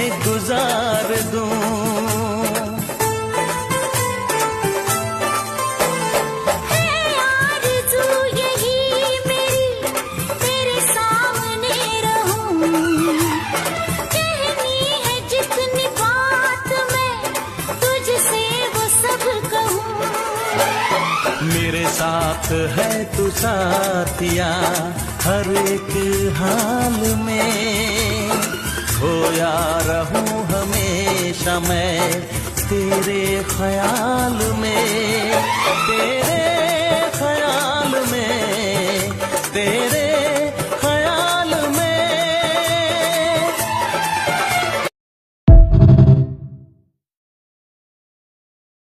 गुजार दूं। है आरज़ू यही मेरी, तेरे सामने रहूं। कहनी है जितनी बात मैं तुझसे वो सब कहूं। मेरे साथ है तू साथिया, हर एक हाल में खोया रहूं हमेशा मैं तेरे ख्याल में, तेरे ख्याल में, तेरे